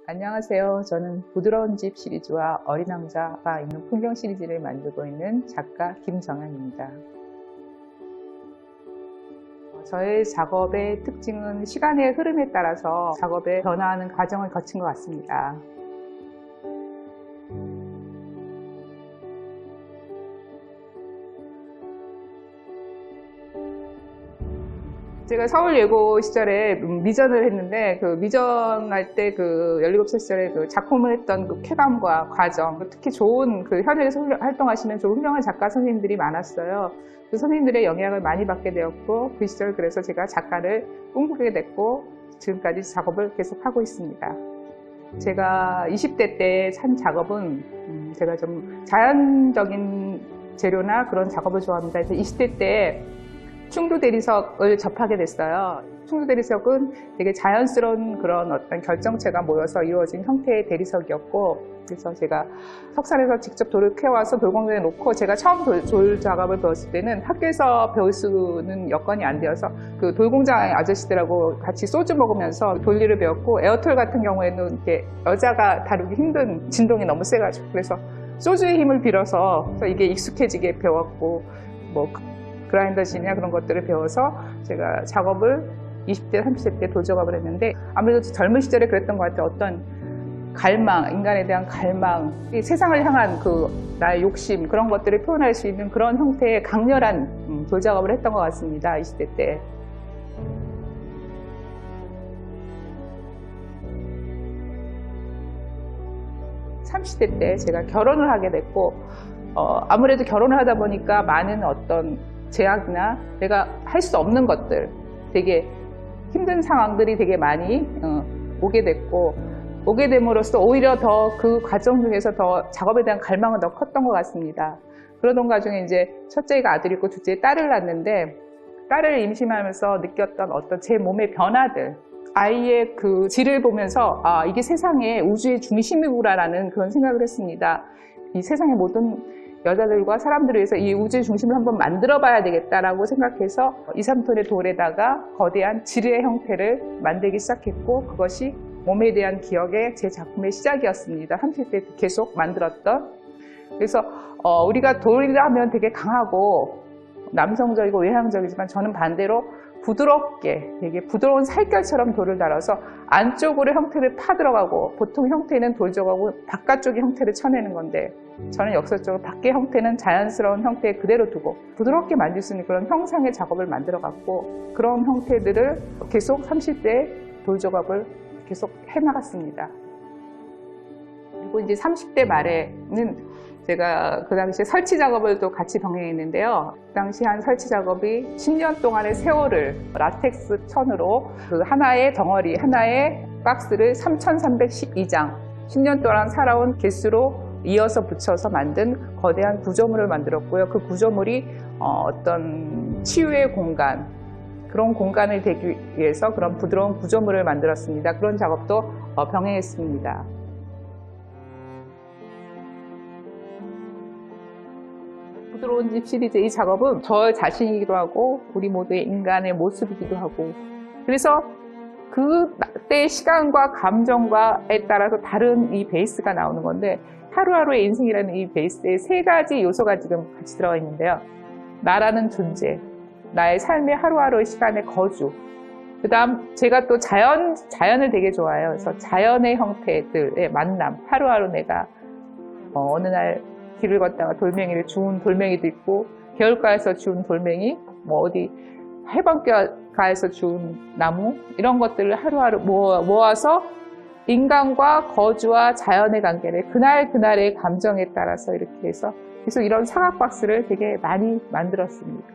안녕하세요. 저는 부드러운 집 시리즈와 어린 왕자가 있는 풍경 시리즈를 만들고 있는 작가 김정현입니다. 저의 작업의 특징은 시간의 흐름에 따라서 작업에 변화하는 과정을 거친 것 같습니다. 제가 서울예고 시절에 미전을 했는데, 그 미전할 때 그 17살 시절에 그 작품을 했던 그 쾌감과 과정, 특히 좋은 그 현역에서 활동하시는 좋은 훌륭한 작가 선생님들이 많았어요. 그 선생님들의 영향을 많이 받게 되었고, 그 시절 그래서 제가 작가를 꿈꾸게 됐고, 지금까지 작업을 계속하고 있습니다. 제가 20대 때 한 작업은 제가 좀 자연적인 재료나 그런 작업을 좋아합니다. 그래서 20대 때 충두 대리석을 접하게 됐어요. 충두 대리석은 되게 자연스러운 그런 어떤 결정체가 모여서 이루어진 형태의 대리석이었고, 그래서 제가 석산에서 직접 돌을 캐와서 돌공장에 놓고, 제가 처음 돌 작업을 배웠을 때는 학교에서 배울 수는 여건이 안 되어서 그 돌공장 아저씨들하고 같이 소주 먹으면서 돌리를 배웠고, 에어톨 같은 경우에는 이렇게 여자가 다루기 힘든 진동이 너무 세가지고, 그래서 소주의 힘을 빌어서 이게 익숙해지게 배웠고, 뭐 그라인더진이나 그런 것들을 배워서 제가 작업을 20대, 30대 때 돌작업을 했는데, 아무래도 젊은 시절에 그랬던 것 같아요. 어떤 갈망, 인간에 대한 갈망, 이 세상을 향한 그 나의 욕심, 그런 것들을 표현할 수 있는 그런 형태의 강렬한 돌작업을 했던 것 같습니다. 20대 때. (30대) 때 제가 결혼을 하게 됐고, 아무래도 결혼을 하다 보니까 많은 어떤 제약이나 내가 할 수 없는 것들, 되게 힘든 상황들이 되게 많이 오게 됐고, 오게 됨으로써 오히려 더 그 과정 중에서 더 작업에 대한 갈망은 더 컸던 것 같습니다. 그러던 과정에 이제 첫째가 아들이고 둘째에 딸을 낳았는데, 딸을 임신하면서 느꼈던 어떤 제 몸의 변화들, 아이의 그 질을 보면서 이게 세상의 우주의 중심이구나라는 그런 생각을 했습니다. 이 세상의 모든 여자들과 사람들을 위해서 이 우주의 중심을 한번 만들어 봐야 되겠다라고 생각해서 2, 3톤의 돌에다가 거대한 지뢰의 형태를 만들기 시작했고, 그것이 몸에 대한 기억의 제 작품의 시작이었습니다. 30대 계속 만들었던. 그래서 우리가 돌이라 하면 되게 강하고 남성적이고 외향적이지만, 저는 반대로 부드럽게, 되게 부드러운 살결처럼 돌을 달아서 안쪽으로 형태를 파들어가고, 보통 형태는 돌적하고 바깥쪽의 형태를 쳐내는 건데, 저는 역설적으로 밖의 형태는 자연스러운 형태 그대로 두고 부드럽게 만들 수 있는 그런 형상의 작업을 만들어갔고, 그런 형태들을 계속 30대 돌작업을 계속 해나갔습니다. 그리고 이제 30대 말에는 제가 그 당시에 설치 작업을 또 같이 병행했는데요. 그 당시 한 설치 작업이 10년 동안의 세월을 라텍스 천으로 그 하나의 덩어리, 하나의 박스를 3,312장, 10년 동안 살아온 개수로 이어서 붙여서 만든 거대한 구조물을 만들었고요. 그 구조물이 어떤 치유의 공간, 그런 공간을 되기 위해서 그런 부드러운 구조물을 만들었습니다. 그런 작업도 병행했습니다. 부드러운 집 시리즈 이 작업은 저 자신이기도 하고 우리 모두의 인간의 모습이기도 하고, 그래서 그때의 시간과 감정과에 따라서 다른 이 베이스가 나오는 건데, 하루하루의 인생이라는 이 베이스에 3가지 요소가 지금 같이 들어가 있는데요. 나라는 존재, 나의 삶의 하루하루의 시간의 거주, 그 다음 제가 또 자연을 되게 좋아해요. 그래서 자연의 형태들의 만남, 하루하루 내가 어느 날 길을 걷다가 돌멩이를 주운 돌멩이도 있고, 개울가에서 주운 돌멩이, 뭐 어디 해변가에서 주운 나무, 이런 것들을 하루하루 모아서 인간과 거주와 자연의 관계를 그날의 감정에 따라서 이렇게 해서 계속 이런 사각박스를 되게 많이 만들었습니다.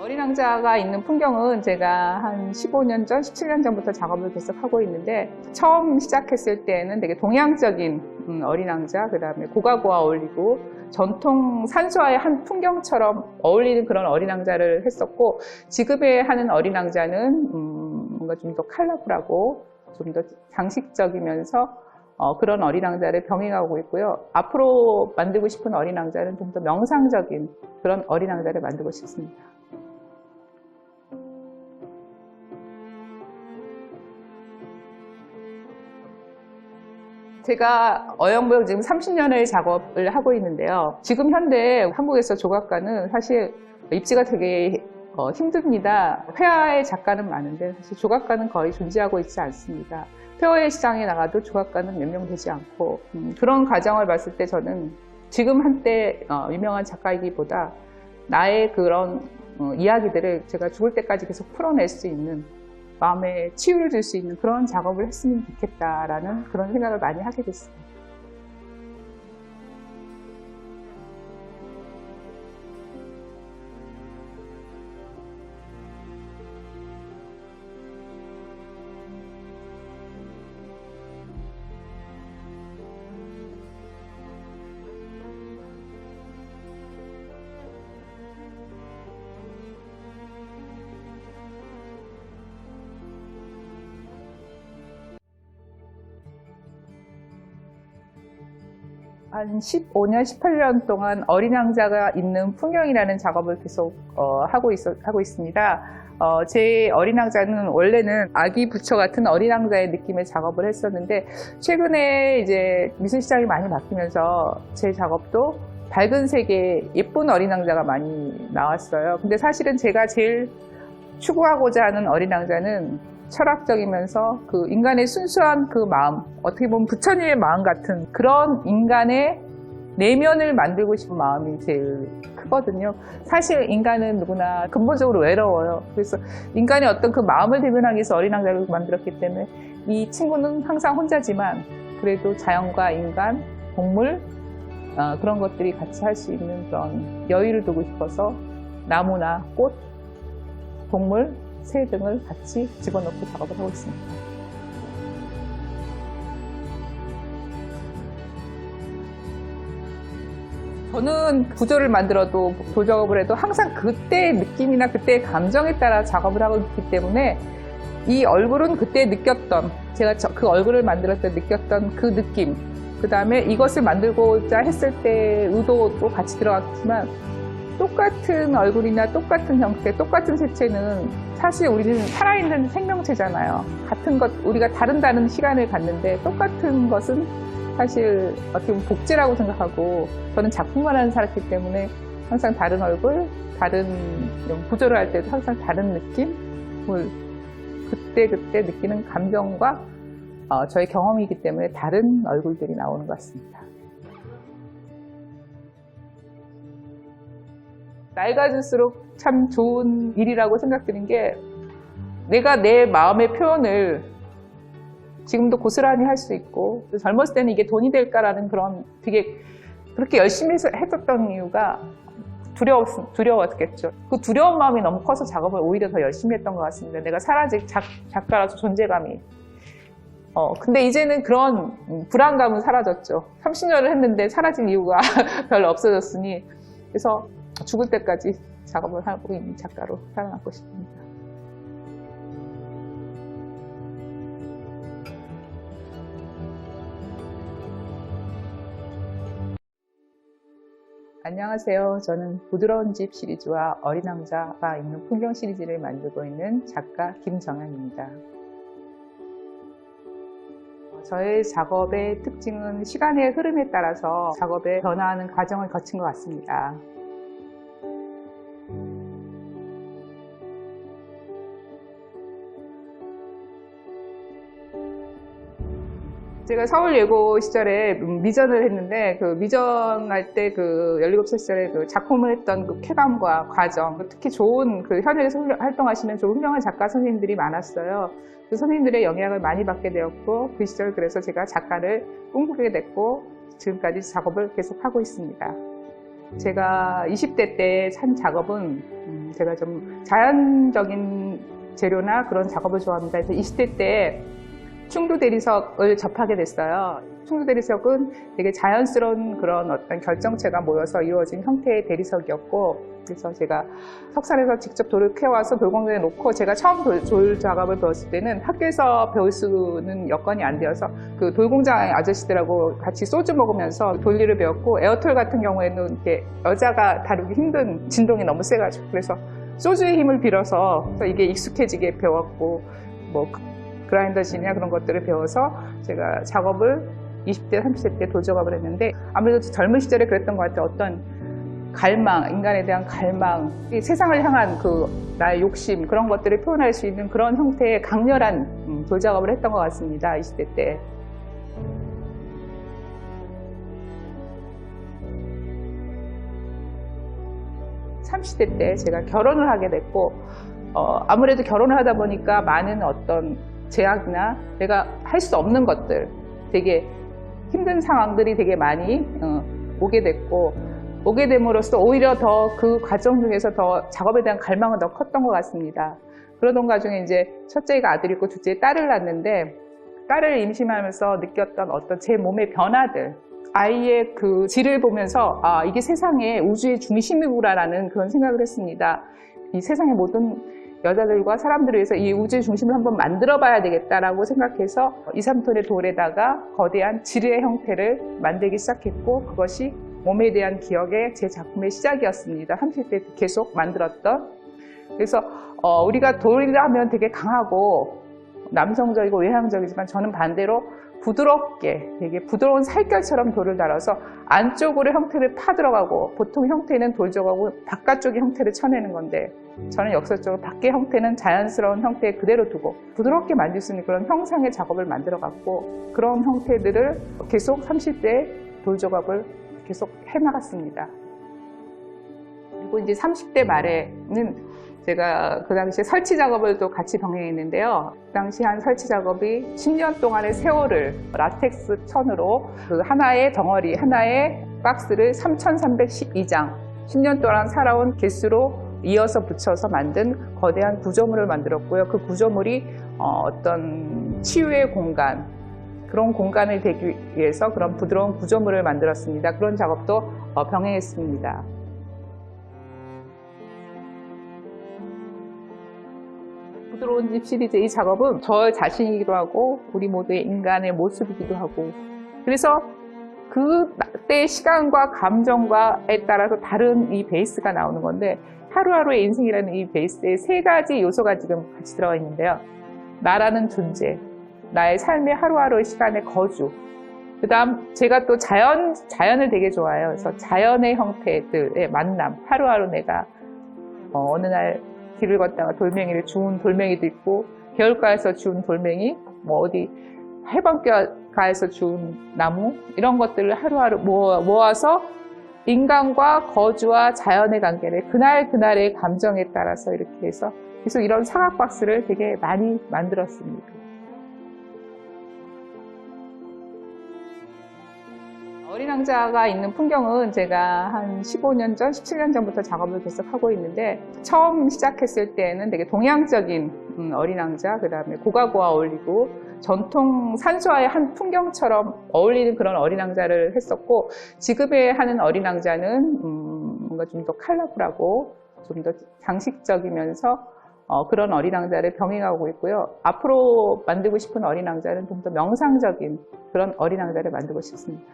어린 왕자가 있는 풍경은 제가 한 15년 전, 17년 전부터 작업을 계속 하고 있는데, 처음 시작했을 때는 되게 동양적인 어린 왕자, 그 다음에 고가고와 어울리고 전통 산수화의 한 풍경처럼 어울리는 그런 어린 왕자를 했었고, 지금에 하는 어린 왕자는 뭔가 좀 더 컬러풀하고 좀 더 장식적이면서 그런 어린 왕자를 병행하고 있고요. 앞으로 만들고 싶은 어린 왕자는 좀 더 명상적인 그런 어린 왕자를 만들고 싶습니다. 제가 어영부영 지금 30년의 작업을 하고 있는데요. 지금 현대 한국에서 조각가는 사실 입지가 되게 힘듭니다. 회화의 작가는 많은데 사실 조각가는 거의 존재하고 있지 않습니다. 페어웨이 시장에 나가도 조각가는 몇 명 되지 않고 그런 과정을 봤을 때 저는 지금 한때 유명한 작가이기보다 나의 그런 이야기들을 제가 죽을 때까지 계속 풀어낼 수 있는 마음에 치유를 줄 수 있는 그런 작업을 했으면 좋겠다라는 그런 생각을 많이 하게 됐습니다. 한 15년, 18년 동안 어린 왕자가 있는 풍경이라는 작업을 계속 하고 있습니다. 제 어린 왕자는 원래는 아기 부처 같은 어린 왕자의 느낌의 작업을 했었는데 최근에 이제 미술시장이 많이 바뀌면서 제 작업도 밝은 색의 예쁜 어린 왕자가 많이 나왔어요. 근데 사실은 제가 제일 추구하고자 하는 어린 왕자는 철학적이면서 그 인간의 순수한 그 마음, 어떻게 보면 부처님의 마음 같은 그런 인간의 내면을 만들고 싶은 마음이 제일 크거든요. 사실 인간은 누구나 근본적으로 외로워요. 그래서 인간의 어떤 그 마음을 대변하기 위해서 어린 왕자를 만들었기 때문에 이 친구는 항상 혼자지만 그래도 자연과 인간, 동물 그런 것들이 같이 할 수 있는 그런 여유를 두고 싶어서 나무나 꽃, 동물, 새 등을 같이 집어넣고 작업을 하고 있습니다. 저는 구조를 만들어도 도작업을 해도 항상 그때의 느낌이나 그때의 감정에 따라 작업을 하고 있기 때문에 이 얼굴은 그때 느꼈던, 제가 그 얼굴을 만들었을 때 느꼈던 그 느낌, 그 다음에 이것을 만들고자 했을 때의 의도도 같이 들어갔지만 똑같은 얼굴이나 똑같은 형태, 똑같은 색채는 사실 우리는 살아있는 생명체잖아요. 같은 것, 우리가 다른 시간을 갖는데 똑같은 것은 사실 어떻게 보면 복제라고 생각하고 저는 작품만 하는 살았기 때문에 항상 다른 얼굴, 다른 구조를 할 때도 항상 다른 느낌을 그때 느끼는 감정과 저의 경험이기 때문에 다른 얼굴들이 나오는 것 같습니다. 나이가 들수록 참 좋은 일이라고 생각드는 게 내가 내 마음의 표현을 지금도 고스란히 할 수 있고 젊었을 때는 이게 돈이 될까라는 그런 되게 그렇게 열심히 했었던 이유가 두려웠겠죠. 그 두려운 마음이 너무 커서 작업을 오히려 더 열심히 했던 것 같습니다. 내가 사라질 작가라서 존재감이. 근데 이제는 그런 불안감은 사라졌죠. 30년을 했는데 사라진 이유가 별로 없어졌으니 그래서 죽을 때까지 작업을 하고 있는 작가로 살아남고 싶습니다. 안녕하세요. 저는 부드러운 집 시리즈와 어린 왕자가 있는 풍경 시리즈를 만들고 있는 작가 김정현입니다. 저의 작업의 특징은 시간의 흐름에 따라서 작업의 변화하는 과정을 거친 것 같습니다. 제가 서울예고 시절에 미전을 했는데 그 미전할 때 그 17살 시절에 그 작품을 했던 그 쾌감과 과정, 특히 좋은 그 현역에서 활동하시는 좋은 훌륭한 작가 선생님들이 많았어요. 그 선생님들의 영향을 많이 받게 되었고 그 시절 그래서 제가 작가를 꿈꾸게 됐고 지금까지 작업을 계속하고 있습니다. 제가 20대 때 한 작업은 제가 좀 자연적인 재료나 그런 작업을 좋아합니다. 그래서 20대 때 충두 대리석을 접하게 됐어요. 충두 대리석은 되게 자연스러운 그런 어떤 결정체가 모여서 이루어진 형태의 대리석이었고, 그래서 제가 석산에서 직접 돌을 캐와서 돌공장에 놓고 제가 처음 돌 작업을 배웠을 때는 학교에서 배울 수는 여건이 안 되어서 그 돌공장 아저씨들하고 같이 소주 먹으면서 돌리를 배웠고, 에어톨 같은 경우에는 이렇게 여자가 다루기 힘든 진동이 너무 세가지고 그래서 소주의 힘을 빌어서 이게 익숙해지게 배웠고, 뭐 그라인더진이나 그런 것들을 배워서 제가 작업을 20대, 30대 때 돌작업을 했는데 아무래도 젊은 시절에 그랬던 것 같아요. 어떤 갈망, 인간에 대한 갈망, 이 세상을 향한 그 나의 욕심 그런 것들을 표현할 수 있는 그런 형태의 강렬한 돌작업을 했던 것 같습니다. 20대 때. (30대) 때 제가 결혼을 하게 됐고 아무래도 결혼을 하다 보니까 많은 어떤 제약이나 내가 할 수 없는 것들 되게 힘든 상황들이 되게 많이 오게 됐고 오게 됨으로써 오히려 더 그 과정 중에서 더 작업에 대한 갈망은 더 컸던 것 같습니다. 그러던 과정에 이제 첫째가 아들이고 둘째에 딸을 낳았는데 딸을 임신하면서 느꼈던 어떤 제 몸의 변화들 아이의 그 질을 보면서 아 이게 세상의 우주의 중심이구나라는 그런 생각을 했습니다. 이 세상의 모든 여자들과 사람들을 위해서 이 우주의 중심을 한번 만들어 봐야 되겠다라고 생각해서 2, 3톤의 돌에다가 거대한 지뢰의 형태를 만들기 시작했고 그것이 몸에 대한 기억의 제 작품의 시작이었습니다. 30대 계속 만들었던. 그래서 우리가 돌이라면 되게 강하고 남성적이고 외향적이지만 저는 반대로 부드럽게 되게 부드러운 살결처럼 돌을 달아서 안쪽으로 형태를 파들어가고 보통 형태는 돌적하고 바깥쪽의 형태를 쳐내는 건데 저는 역설적으로 밖의 형태는 자연스러운 형태 그대로 두고 부드럽게 만들 수 있는 그런 형상의 작업을 만들어 갔고 그런 형태들을 계속 30대 돌작업을 계속 해나갔습니다. 그리고 이제 30대 말에는 제가 그 당시에 설치 작업을 또 같이 병행했는데요. 그 당시 한 설치 작업이 10년 동안의 세월을 라텍스 천으로 그 하나의 덩어리, 하나의 박스를 3,312장 10년 동안 살아온 개수로 이어서 붙여서 만든 거대한 구조물을 만들었고요. 그 구조물이 어떤 치유의 공간, 그런 공간을 되기 위해서 그런 부드러운 구조물을 만들었습니다. 그런 작업도 병행했습니다. 부드러운 집 시리즈 이 작업은 저 자신이기도 하고 우리 모두의 인간의 모습이기도 하고 그래서 그때의 시간과 감정과에 따라서 다른 이 베이스가 나오는 건데 하루하루의 인생이라는 이 베이스에 세 가지 요소가 지금 같이 들어가 있는데요. 나라는 존재, 나의 삶의 하루하루의 시간의 거주, 그 다음 제가 또 자연을 되게 좋아해요. 그래서 자연의 형태들의 만남, 하루하루 내가 어느 날 길을 걷다가 돌멩이를 주운 돌멩이도 있고 개울가에서 주운 돌멩이, 뭐 어디 해변가에서 주운 나무 이런 것들을 하루하루 모아서 인간과 거주와 자연의 관계를 그날의 감정에 따라서 이렇게 해서 계속 이런 사각박스를 되게 많이 만들었습니다. 어린 왕자가 있는 풍경은 제가 한 15년 전, 17년 전부터 작업을 계속 하고 있는데 처음 시작했을 때는 되게 동양적인 어린 왕자, 그 다음에 고가고와 어울리고 전통 산수화의 한 풍경처럼 어울리는 그런 어린 왕자를 했었고 지금에 하는 어린 왕자는 뭔가 좀 더 컬러풀하고 좀 더 장식적이면서 그런 어린 왕자를 병행하고 있고요. 앞으로 만들고 싶은 어린 왕자는 좀 더 명상적인 그런 어린 왕자를 만들고 싶습니다.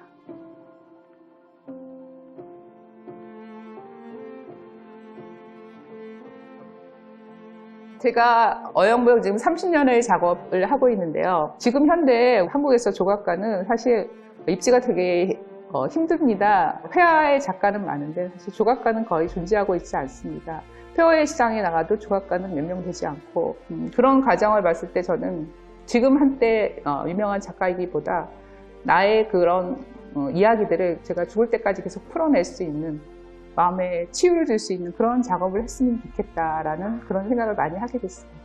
제가 어영부영 지금 30년의 작업을 하고 있는데요. 지금 현대 한국에서 조각가는 사실 입지가 되게 힘듭니다. 회화의 작가는 많은데 사실 조각가는 거의 존재하고 있지 않습니다. 폐허의 시장에 나가도 조각가는 몇 명 되지 않고 그런 과정을 봤을 때 저는 지금 한때 유명한 작가이기보다 나의 그런 이야기들을 제가 죽을 때까지 계속 풀어낼 수 있는 마음에 치유를 줄 수 있는 그런 작업을 했으면 좋겠다라는 그런 생각을 많이 하게 됐습니다.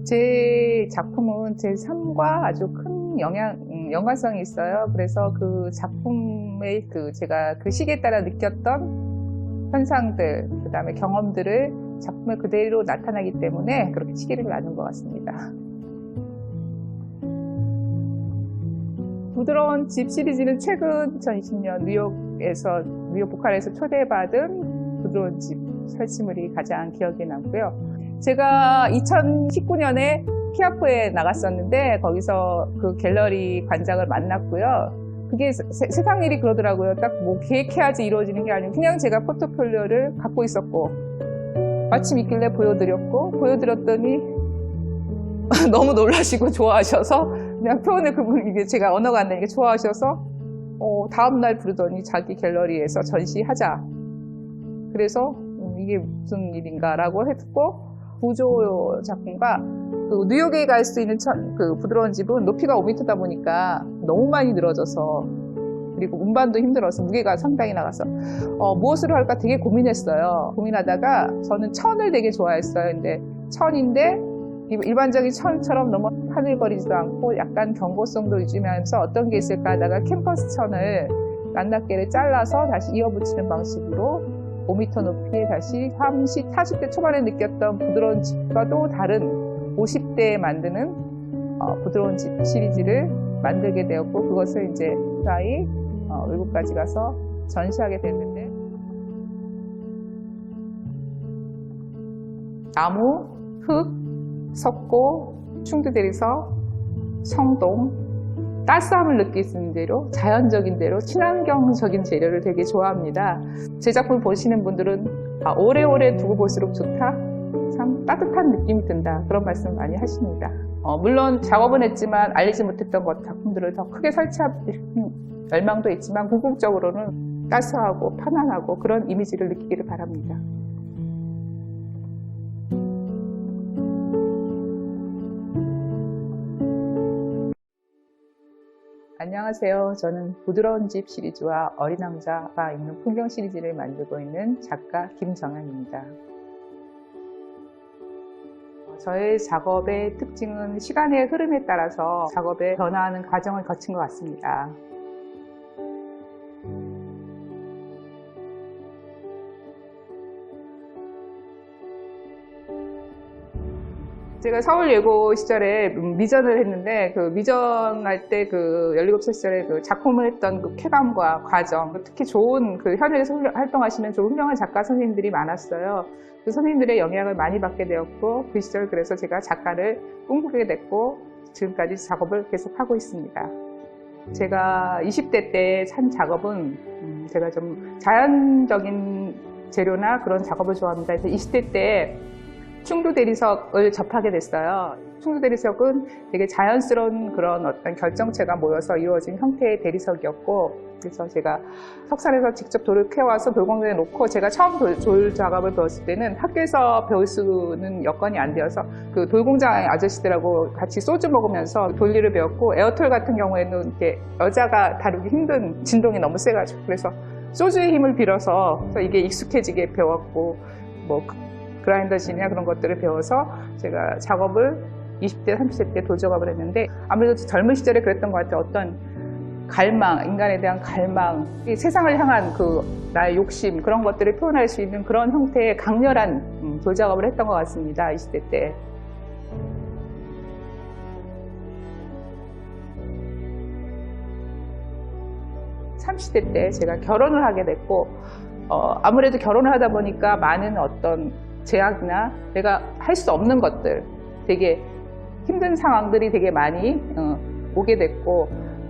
제 작품은 제 삶과 아주 큰 연관성이 있어요. 그래서 그 작품의 제가 그 시기에 따라 느꼈던 현상들, 그 다음에 경험들을 작품에 그대로 나타나기 때문에 그렇게 시기를 나눈 것 같습니다. 부드러운 집 시리즈는 최근 2020년 뉴욕 북한에서 초대받은 부드러운 집 설치물이 가장 기억에 남고요. 제가 2019년에 키아프에 나갔었는데 거기서 그 갤러리 관장을 만났고요. 그게 세상 일이 그러더라고요. 딱 뭐 계획해야지 이루어지는 게 아니고 그냥 제가 포트폴리오를 갖고 있었고 마침 있길래 보여드렸더니 너무 놀라시고 좋아하셔서 그냥 표현을 이게 제가 언어가 안 되니까 좋아하셔서 다음날 부르더니 자기 갤러리에서 전시하자. 그래서 이게 무슨 일인가라고 했고 구조 작품과 그 뉴욕에 갈 수 있는 그 부드러운 집은 높이가 5m다 보니까 너무 많이 늘어져서 그리고 운반도 힘들어서 무게가 상당히 나가서 무엇으로 할까 되게 고민했어요. 고민하다가 저는 천을 되게 좋아했어요. 근데 천인데 일반적인 천처럼 너무 하늘거리지도 않고 약간 경고성도 유지하면서 어떤 게 있을까 하다가 캠퍼스 천을 낱낱개를 잘라서 다시 이어붙이는 방식으로 5m 높이에 다시 40대 초반에 느꼈던 부드러운 집과도 다른 50대에 만드는 부드러운 집 시리즈를 만들게 되었고 그것을 이제 무사히 외국까지 가서 전시하게 됐는데 나무, 흙, 석고, 충주대리석, 청동, 따스함을 느낄 수 있는 대로, 자연적인 대로, 친환경적인 재료를 되게 좋아합니다. 제 작품 보시는 분들은 오래오래 두고 볼수록 좋다? 참 따뜻한 느낌이 든다. 그런 말씀 많이 하십니다. 물론 작업은 했지만 알리지 못했던 작품들을 더 크게 설치할 열망도 있지만 궁극적으로는 따스하고 편안하고 그런 이미지를 느끼기를 바랍니다. 안녕하세요. 저는 부드러운 집 시리즈와 어린 왕자가 있는 풍경 시리즈를 만들고 있는 작가 김정현입니다. 저의 작업의 특징은 시간의 흐름에 따라서 작업에 변화하는 과정을 거친 것 같습니다. 제가 서울예고 시절에 미전을 했는데 그 미전할 때 그 17살 시절에 그 작품을 했던 그 쾌감과 과정, 특히 좋은 그 현역에서 활동하시는 좋은 훌륭한 작가 선생님들이 많았어요. 그 선생님들의 영향을 많이 받게 되었고 그 시절 그래서 제가 작가를 꿈꾸게 됐고 지금까지 작업을 계속하고 있습니다. 제가 20대 때 한 작업은 제가 좀 자연적인 재료나 그런 작업을 좋아합니다. 그래서 20대 때 충주대리석을 접하게 됐어요. 충주대리석은 되게 자연스러운 그런 어떤 결정체가 모여서 이루어진 형태의 대리석이었고 그래서 제가 석산에서 직접 돌을 캐와서 돌공장에 놓고 제가 처음 돌 작업을 배웠을 때는 학교에서 배울 수는 여건이 안 되어서 그 돌공장 아저씨들하고 같이 소주 먹으면서 돌리를 배웠고 에어톨 같은 경우에는 이렇게 여자가 다루기 힘든 진동이 너무 세가지고 그래서 소주의 힘을 빌어서 이게 익숙해지게 배웠고 뭐 그라인더진이나 그런 것들을 배워서 제가 작업을 20대, 30대 때 돌작업을 했는데 아무래도 젊은 시절에 그랬던 것 같아요. 어떤 갈망, 인간에 대한 갈망, 세상을 향한 그 나의 욕심 그런 것들을 표현할 수 있는 그런 형태의 강렬한 돌작업을 했던 것 같습니다. 20대 때. (30대) 때 제가 결혼을 하게 됐고 아무래도 결혼을 하다 보니까 많은 어떤 제약이나 내가 할 수 없는 것들 되게 힘든 상황들이 되게 많이 오게 됐고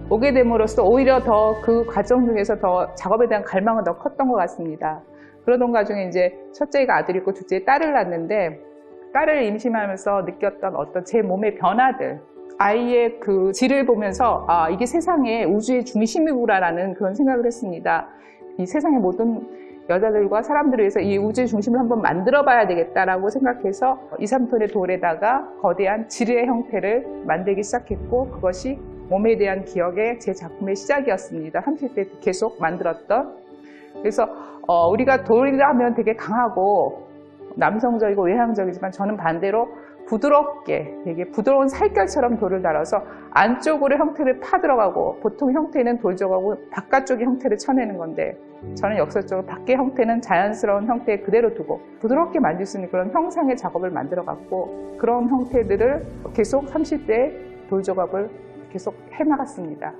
오게 됨으로써 오히려 더 그 과정 중에서 더 작업에 대한 갈망은 더 컸던 것 같습니다. 그러던 과정에 이제 첫째가 아들이 있고 둘째에 딸을 낳았는데 딸을 임신하면서 느꼈던 어떤 제 몸의 변화들 아이의 그 질을 보면서 이게 세상의 우주의 중심이구나라는 그런 생각을 했습니다. 이 세상의 모든 여자들과 사람들을 위해서 이 우주의 중심을 한번 만들어 봐야 되겠다라고 생각해서 2, 3톤의 돌에다가 거대한 지뢰의 형태를 만들기 시작했고 그것이 몸에 대한 기억의 제 작품의 시작이었습니다. 30대 계속 만들었던. 그래서 우리가 돌이라 하면 되게 강하고 남성적이고 외향적이지만 저는 반대로 부드럽게 되게 부드러운 살결처럼 돌을 달아서 안쪽으로 형태를 파들어가고 보통 형태는 돌적하고 바깥쪽의 형태를 쳐내는 건데 저는 역설적으로 밖의 형태는 자연스러운 형태 그대로 두고 부드럽게 만들 수 있는 그런 형상의 작업을 만들어갔고 그런 형태들을 계속 30대 돌작업을 계속 해나갔습니다.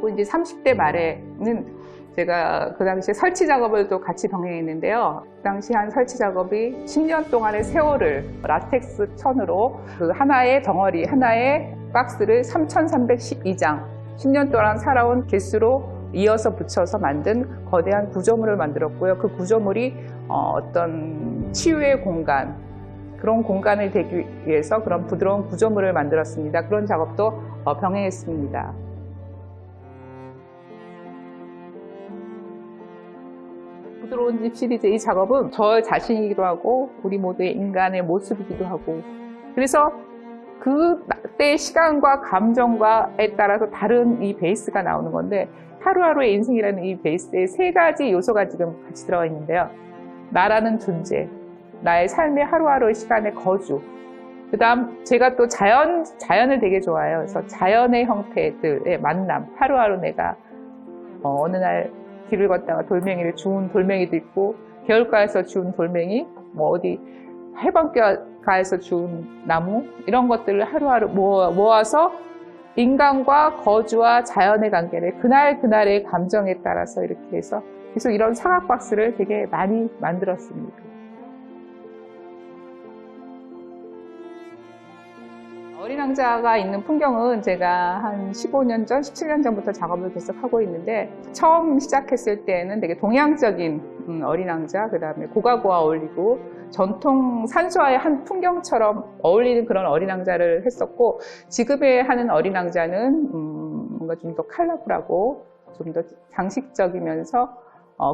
그리고 이제 30대 말에는 제가 그 당시에 설치 작업을 또 같이 병행했는데요. 그 당시 한 설치 작업이 10년 동안의 세월을 라텍스 천으로 그 하나의 덩어리, 하나의 박스를 3,312장 10년 동안 살아온 개수로 이어서 붙여서 만든 거대한 구조물을 만들었고요. 그 구조물이 어떤 치유의 공간, 그런 공간을 되기 위해서 그런 부드러운 구조물을 만들었습니다. 그런 작업도 병행했습니다. 부드러운 집 시리즈 이 작업은 저 자신이기도 하고 우리 모두의 인간의 모습이기도 하고, 그래서 그때의 시간과 감정과에 따라서 다른 이 베이스가 나오는 건데, 하루하루의 인생이라는 이 베이스에 세 가지 요소가 지금 같이 들어가 있는데요. 나라는 존재, 나의 삶의 하루하루의 시간의 거주, 그 다음 제가 또 자연을 되게 좋아해요. 그래서 자연의 형태들의 만남, 하루하루 내가 어느 날 길을 걷다가 돌멩이를 주운 돌멩이도 있고, 개울가에서 주운 돌멩이, 뭐 어디 해변가에서 주운 나무, 이런 것들을 하루하루 모아서 인간과 거주와 자연의 관계를 그날의 감정에 따라서 이렇게 해서 계속 이런 사각박스를 되게 많이 만들었습니다. 어린 왕자가 있는 풍경은 제가 한 15년 전, 17년 전부터 작업을 계속 하고 있는데, 처음 시작했을 때는 되게 동양적인 어린 왕자, 그 다음에 고가고와 어울리고 전통 산수화의 한 풍경처럼 어울리는 그런 어린 왕자를 했었고, 지금에 하는 어린 왕자는 뭔가 좀 더 컬러풀하고 좀 더 장식적이면서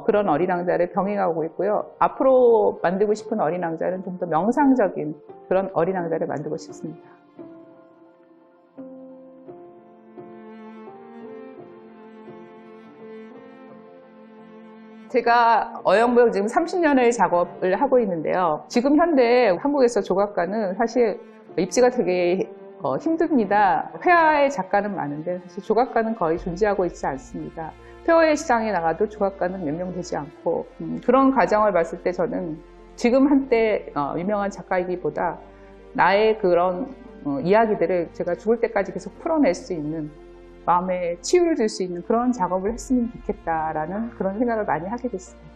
그런 어린 왕자를 병행하고 있고요. 앞으로 만들고 싶은 어린 왕자는 좀 더 명상적인 그런 어린 왕자를 만들고 싶습니다. 제가 어영부영 지금 30년을 작업을 하고 있는데요. 지금 현대 한국에서 조각가는 사실 입지가 되게 힘듭니다. 회화의 작가는 많은데 사실 조각가는 거의 존재하고 있지 않습니다. 페어의 시장에 나가도 조각가는 몇 명 되지 않고, 그런 과정을 봤을 때 저는 지금 한때 유명한 작가이기보다 나의 그런 이야기들을 제가 죽을 때까지 계속 풀어낼 수 있는, 마음에 치유를 줄 수 있는 그런 작업을 했으면 좋겠다라는 그런 생각을 많이 하게 됐습니다.